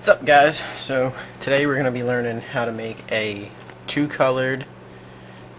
What's up, guys? So today we're going to be learning how to make a two-colored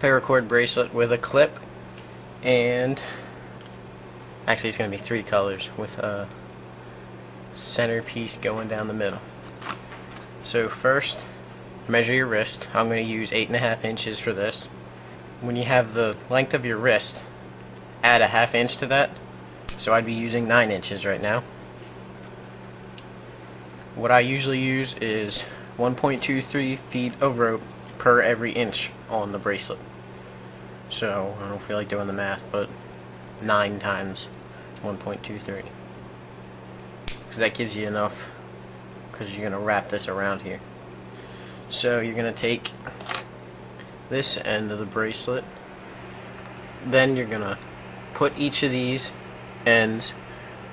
paracord bracelet with a clip, and actually it's going to be three colors with a centerpiece going down the middle. So first, measure your wrist. I'm going to use 8.5 inches for this. When you have the length of your wrist, add a ½ inch to that. So I'd be using 9 inches right now. What I usually use is 1.23 feet of rope per every inch on the bracelet. So I don't feel like doing the math, but 9 times 1.23, because that gives you enough, because you're going to wrap this around here. So you're going to take this end of the bracelet, then you're going to put each of these ends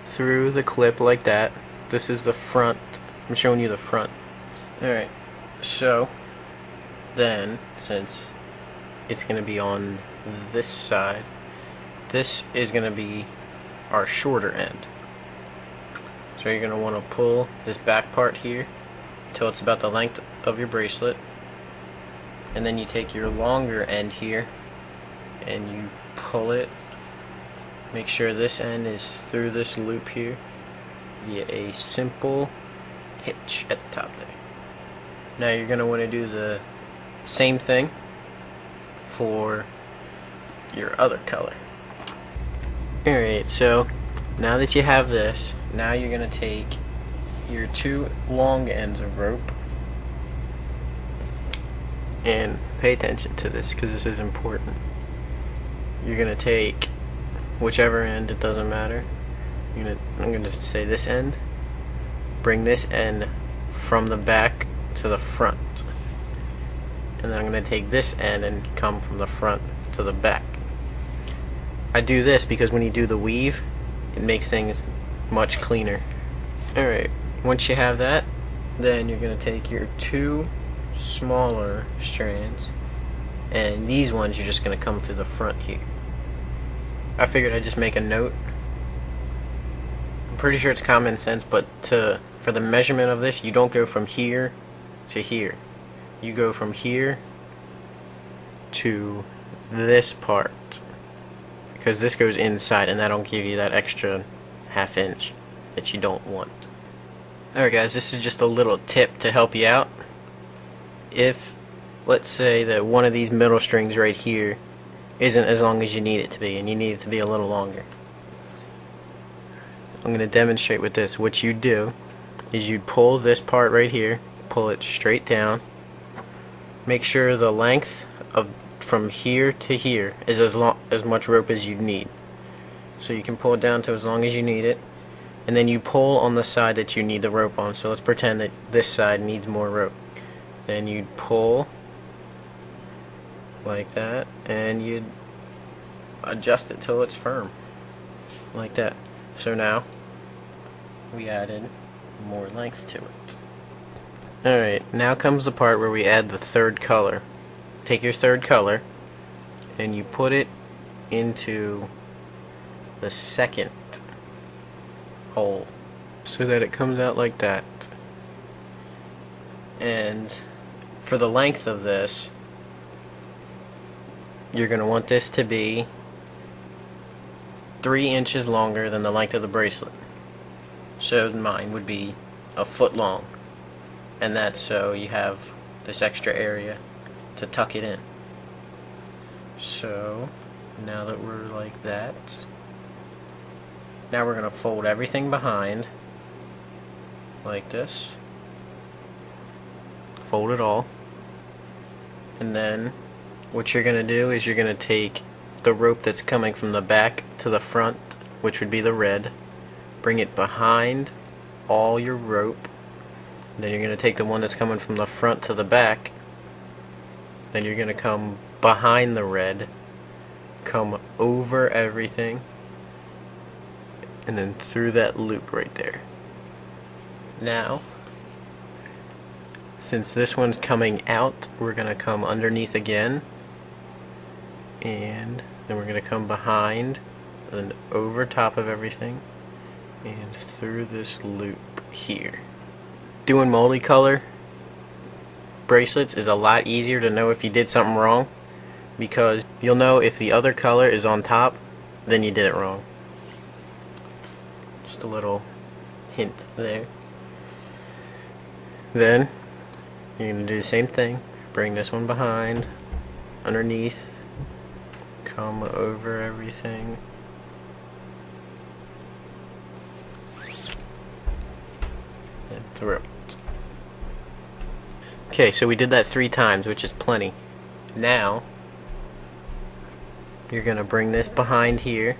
through the clip like that. This is the front. I'm showing you the front. Alright, so then, since it's going to be on this side, this is going to be our shorter end. So you're going to want to pull this back part here till it's about the length of your bracelet, and then you take your longer end here and you pull it. Make sure this end is through this loop here via a simple hitch at the top there. Now you're going to want to do the same thing for your other color. Alright, so now that you have this, now you're going to take your two long ends of rope, and pay attention to this because this is important. You're going to take whichever end, it doesn't matter. I'm going to say this end. Bring this end from the back to the front, and then I'm going to take this end and come from the front to the back. I do this because when you do the weave, it makes things much cleaner. Alright, once you have that, then you're going to take your two smaller strands, and these ones you're just going to come through the front here. I figured I'd just make a note. I'm pretty sure it's common sense, but for the measurement of this, you don't go from here to here. You go from here to this part, because this goes inside, and that'll give you that extra ½ inch that you don't want. Alright guys, this is just a little tip to help you out. If, let's say that one of these middle strings right here isn't as long as you need it to be, and you need it to be a little longer, I'm going to demonstrate with this. What you do is you pull this part right here, pull it straight down, make sure the length of from here to here is as much rope as you need. So you can pull it down to as long as you need it, and then you pull on the side that you need the rope on. So let's pretend that this side needs more rope. Then you'd pull like that, and you'd adjust it till it's firm, like that. So now we added more length to it. Alright, now comes the part where we add the third color. Take your third color and you put it into the second hole so that it comes out like that. And for the length of this, you're going to want this to be 3 inches longer than the length of the bracelet. So mine would be a foot long, and that's so you have this extra area to tuck it in. So now that we're like that, now we're going to fold everything behind like this. Fold it all, and then what you're going to do is you're going to take the rope that's coming from the back to the front, which would be the red, bring it behind all your rope. Then you're going to take the one that's coming from the front to the back, then you're going to come behind the red, come over everything, and then through that loop right there. Now, since this one's coming out, we're going to come underneath again, and then we're going to come behind and over top of everything and through this loop here. doing multicolor bracelets is a lot easier to know if you did something wrong, because you'll know if the other color is on top, then you did it wrong. Just a little hint there. Then you're going to do the same thing. Bring this one behind, underneath, come over everything. And through it. Okay, so we did that 3 times, which is plenty. Now, you're going to bring this behind here,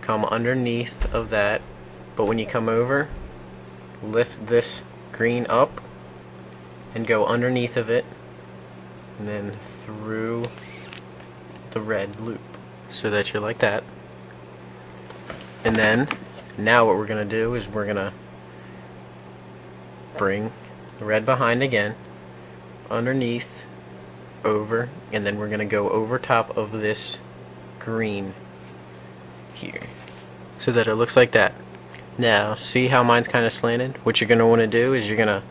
come underneath of that, but when you come over, lift this green up and go underneath of it, and then through the red loop, so that you're like that. And then, now what we're going to do is we're going to bring the red behind again, underneath, over, and then we're going to go over top of this green here, so that it looks like that. Now, see how mine's kind of slanted? What you're going to want to do is you're going to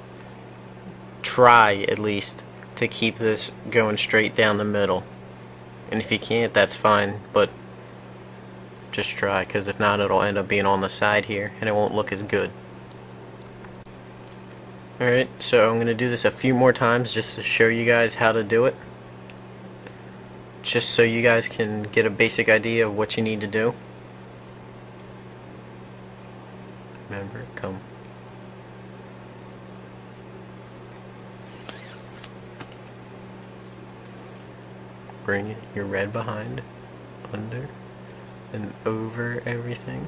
try, at least, to keep this going straight down the middle. And if you can't, that's fine, but just try, because if not, it'll end up being on the side here, and it won't look as good. Alright, so I'm going to do this a few more times just to show you guys how to do it. Just so you guys can get a basic idea of what you need to do. Remember, come. Bring your red behind, under, and over everything.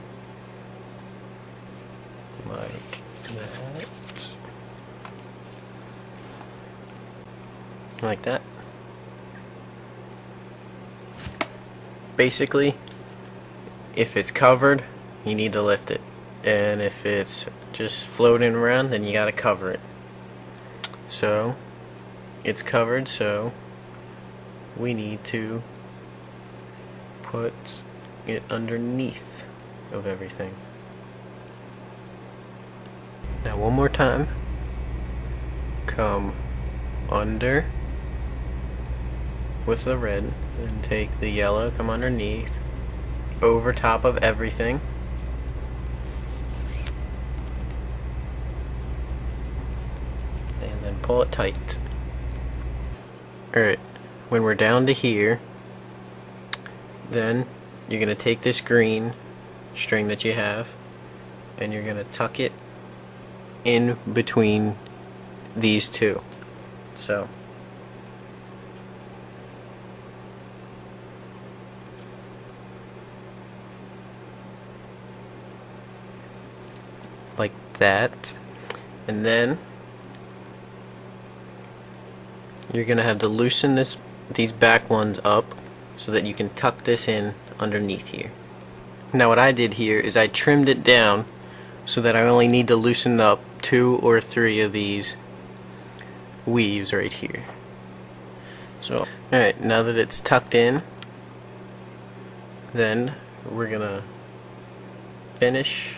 Like that. Like that. Basically, if it's covered, you need to lift it, and if it's just floating around, then you gotta cover it. So it's covered, so we need to put it underneath of everything. Now one more time, come under with the red, and take the yellow, come underneath, over top of everything, and then pull it tight. Alright, when we're down to here, then you're going to take this green string that you have, and you're going to tuck it in between these two. So like that, and then you're gonna have to loosen these back ones up so that you can tuck this in underneath here. Now what I did here is I trimmed it down so that I only need to loosen up 2 or 3 of these weaves right here. So alright, now that it's tucked in, then we're gonna finish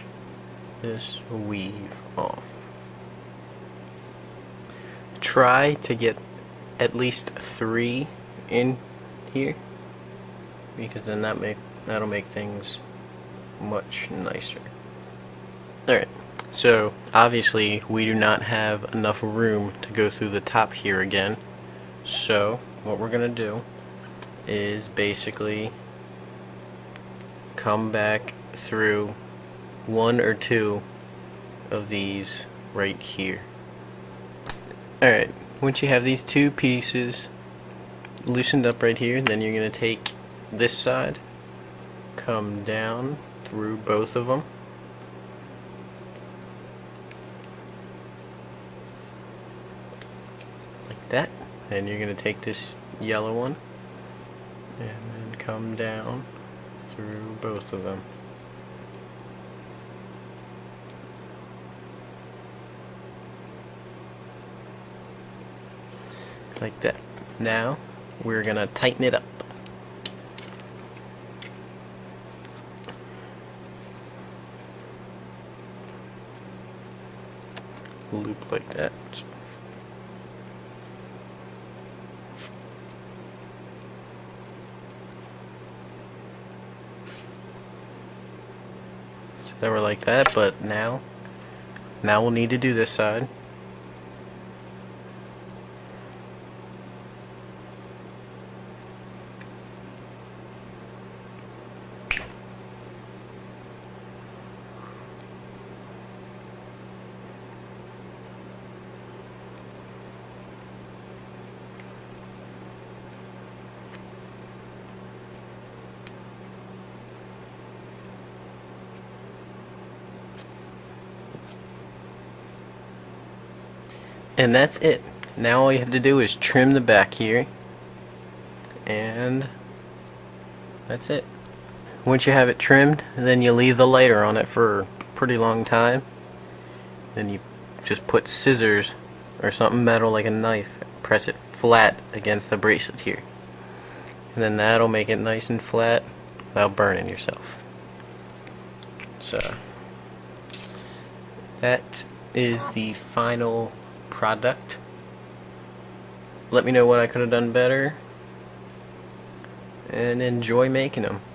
this weave off. Try to get at least 3 in here, because then that'll make things much nicer. Alright, so obviously we do not have enough room to go through the top here again, so what we're gonna do is basically come back through 1 or 2 of these right here. Alright, once you have these 2 pieces loosened up right here, then you're going to take this side, come down through both of them, like that, and you're going to take this yellow one and then come down through both of them. Like that. Now we're gonna tighten it up. loop like that. So they were like that, but now we'll need to do this side. And that's it. Now all you have to do is trim the back here, and that's it. Once you have it trimmed, then you leave the lighter on it for a pretty long time. Then you just put scissors or something metal like a knife, press it flat against the bracelet here, and then that'll make it nice and flat without burning yourself. So that is the final product. Let me know what I could have done better, and enjoy making them.